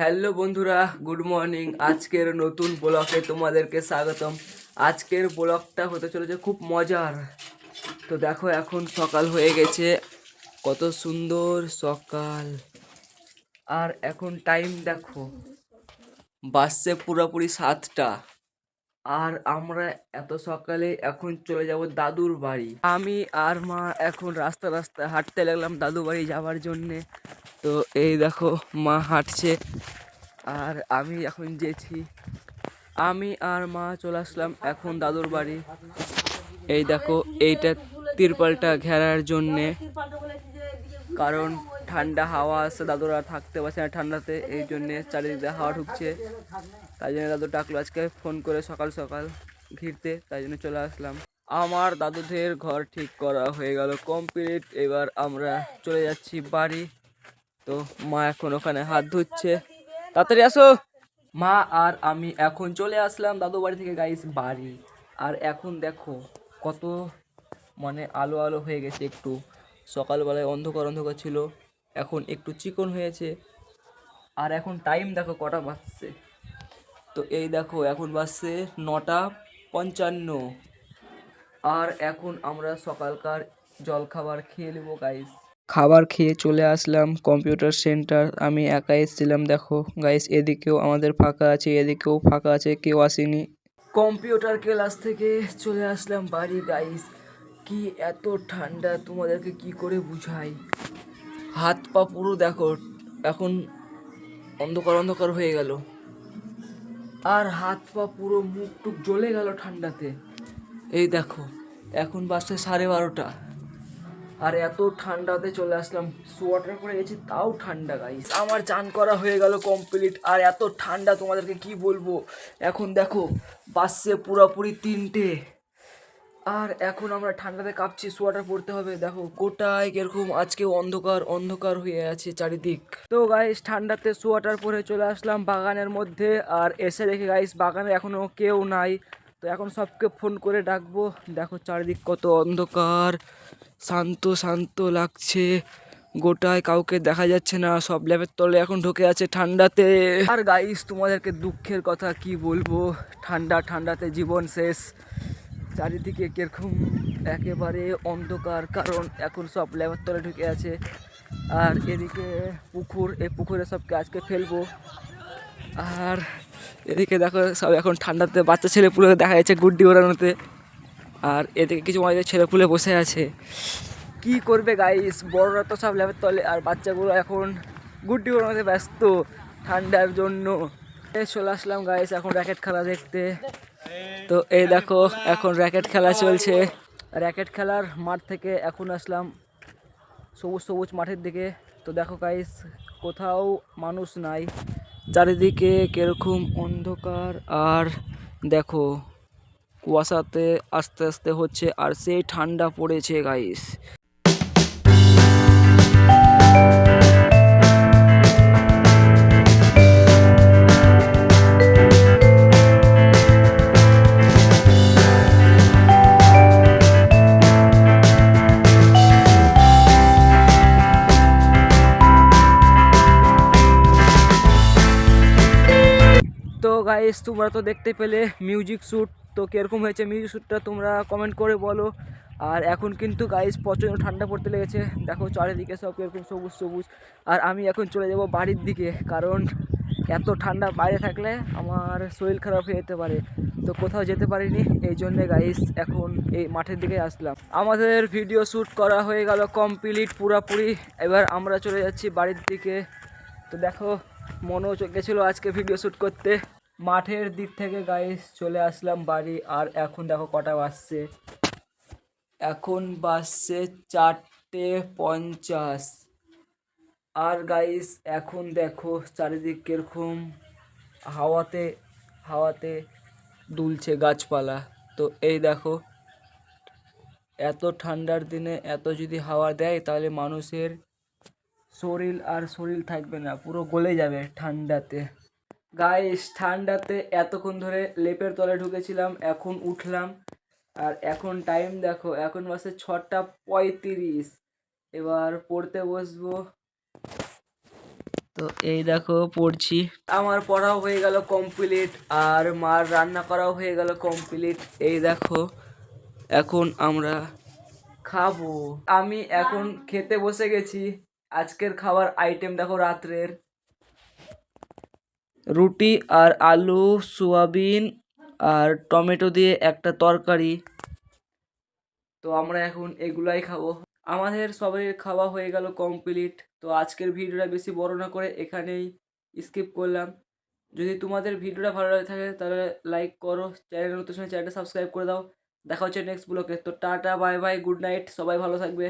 Hello বন্ধুরা, good morning. আজকের নতুন ব্লগে তোমাদেরকে স্বাগতম। আজকের ব্লগটা হতে চলেছে খুব মজার। তো দেখো, এখন সকাল হয়ে গেছে, কত সুন্দর সকাল। আর এখন টাইম দেখো, বাজছে পুরোপুরি 7টা। আর আমরা এত সকালে এখন চলে যাব দাদুর বাড়ি। আমি আর মা এখন রাস্তা রাস্তায় হাঁটতে লাগলাম দাদু বাড়ি যাওয়ার জন্যে। তো এই দেখো, মা হাঁটছে আর আমি এখন যেছি। আমি আর মা চলে আসলাম এখন দাদুর বাড়ি। এই দেখো, এইটা তিরপালটা ঘেরার জন্যে, কারণ ঠান্ডা হাওয়া আসছে, দাদুরা থাকতে পারছে না ঠান্ডাতে, এই জন্যে চারিদিকে হাওয়া ঢুকছে। তাই জন্য দাদু ডাকলো আজকে ফোন করে সকাল সকাল ঘিরতে, তাই জন্য চলে আসলাম। আমার দাদুদের ঘর ঠিক করা হয়ে গেল কমপ্লিট। এবার আমরা চলে যাচ্ছি বাড়ি। তো মা এখন ওখানে হাত ধুচ্ছে, তাড়াতাড়ি আসো। মা আর আমি এখন চলে আসলাম দাদু বাড়ি থেকে গাইস বাড়ি। আর এখন দেখো কত আলো আলো হয়ে গেছে। একটু সকালবেলায় অন্ধকার অন্ধকার ছিল, এখন একটু চিকন হয়েছে। আর এখন টাইম দেখো কটা বাজছে। তো এই দেখো, এখন বাজছে 9:55। আর এখন আমরা সকালকার জলখাবার খেয়ে নেবো গাইস। খাবার খেয়ে চলে আসলাম কম্পিউটার সেন্টার। আমি একা এসেছিলাম, দেখো গাইস, এদিকেও আমাদের ফাঁকা আছে, এদিকেও ফাঁকা আছে, কেউ আসেনি। কম্পিউটার ক্লাস থেকে চলে আসলাম বাড়ি গাইস। কি এত ঠান্ডা, তোমাদেরকে কি করে বুঝাই। হাত পা পুরো দেখো এখন অন্ধকার অন্ধকার হয়ে গেল। আর হাত পা পুরো মুখ টুক জ্বলে গেল ঠান্ডাতে। এই দেখো, এখন বাজছে 12:30। আর এত ঠান্ডাতে চলে আসলাম, সোয়েটার পরে গেছি তাও ঠান্ডা গাইস। আমার চান করা হয়ে গেল কমপ্লিট। আর এত ঠান্ডা তোমাদেরকে কি বলবো। এখন দেখো বাজছে পুরোপুরি 3টে। আর এখন আমরা ঠান্ডাতে কাঁপছি, সোয়েটার পরতে হবে। দেখো গোটায় কিরকম আজকে অন্ধকার অন্ধকার হয়ে আছে চারিদিক। তো গাইস ঠান্ডাতে সোয়েটার পরে চলে আসলাম বাগানের মধ্যে। আর এসে দেখে গাইস বাগানে এখনো কেউ নাই। তো এখন সবকে ফোন করে ডাকবো। দেখো চারিদিক কত অন্ধকার, শান্ত শান্ত লাগছে, গোটায় কাউকে দেখা যাচ্ছে না, সব ল্যাবের তলে এখন ঢুকে আছে ঠান্ডাতে। আর গাইস তোমাদেরকে দুঃখের কথা কি বলবো, ঠান্ডাতে জীবন শেষ। চারিদিকে কিরকম একেবারে অন্ধকার, কারণ এখন সব ল্যাবের তলে ঢুকে আছে। আর এদিকে পুকুর, এই পুকুরে সবকে আজকে ফেলবো। আর এদিকে দেখো সব এখন ঠান্ডাতে বাচ্চা ছেলে পুলে দেখা যাচ্ছে গুড্ডি ওড়ানোতে। আর এদিকে কিছু আমাদের ছেলে পুলে বসে আছে। কি করবে গাইস, বড়রা তো সব ল্যাবের তলে, আর বাচ্চাগুলো এখন গুড্ডি ওড়ানোতে ব্যস্ত ঠান্ডার জন্য। চলে আসলাম গাইস এখন র্যাকেট খেলা দেখতে। তো এই দেখো এখন র্যাকেট খেলা চলছে। র্যাকেট খেলার মাঠ থেকে এখন আসলাম সবুজ সবুজ মাঠের দিকে। তো দেখো গাইস কোথাও মানুষ নাই, চারিদিকে কিরকম অন্ধকার। আর দেখো কুয়াশাতে আস্তে আস্তে হচ্ছে, আর সেই ঠান্ডা পড়েছে গাইস। তো গাইস তোমরা তো দেখতে পেলে মিউজিক শ্যুট। তো কীরকম হয়েছে মিউজিক শ্যুটটা তোমরা কমেন্ট করে বলো। আর এখন কিন্তু গাইস প্রচণ্ড ঠান্ডা পড়তে লেগেছে, দেখো চারিদিকে সব কীরকম সবুজ সবুজ। আর আমি এখন চলে যাব বাড়ির দিকে, কারণ এত ঠান্ডা বাইরে থাকলে আমার শরীর খারাপ হয়ে যেতে পারে। তো কোথাও যেতে পারিনি, এই জন্যে গাইস এখন এই মাঠের দিকে আসলাম। আমাদের ভিডিও শ্যুট করা হয়ে গেল কমপ্লিট পুরাপুরি। এবার আমরা চলে যাচ্ছি বাড়ির দিকে। তো দেখো মনেও গেছিলো আজকে ভিডিও শ্যুট করতে। মাঠের দিক থেকে গাইস চলে আসলাম বাড়ি। আর এখন দেখো কটা বাজছে, এখন বাজছে 4:50। আর গাইস এখন দেখো চারিদিক কিরকম হাওয়াতে হাওয়াতে দুলছে গাছপালা। তো এই দেখো এত ঠান্ডার দিনে এত যদি হাওয়া দেয় তাহলে মানুষের শরীর থাকবে না, পুরো গলে যাবে ঠান্ডাতে। গাইস ঠান্ডাতে এতক্ষণ ধরে লেপের তলে ঢুকেছিলাম, এখন উঠলাম। আর এখন টাইম দেখো, এখন বাজে 6:35। এবার পড়তে বসবো। তো এই দেখো পড়ছি। আমার পড়াও হয়ে গেল কমপ্লিট, আর মার রান্না করাও হয়ে গেল কমপ্লিট। এই দেখো এখন আমরা খাবো। আমি এখন খেতে বসে গেছি। আজকের খাবার আইটেম দেখো, রাত্রের রুটি আর আলু সোয়াবিন আর টমেটো দিয়ে একটা তরকারি। তো আমরা এখন এগুলাই খাবো। আমাদের সবাই খাওয়া হয়ে গেল কমপ্লিট। তো আজকের ভিডিওটা বেশি বড় না করে এখানেই স্কিপ করলাম। যদি তোমাদের ভিডিওটা ভালো লাগে থাকে তাহলে লাইক করো, চ্যানেল নতুন চ্যানেলটা সাবস্ক্রাইব করে দাও। দেখা হচ্ছে নেক্সট ব্লগে। তো tata bye bye, good night, সবাই ভালো থাকবে।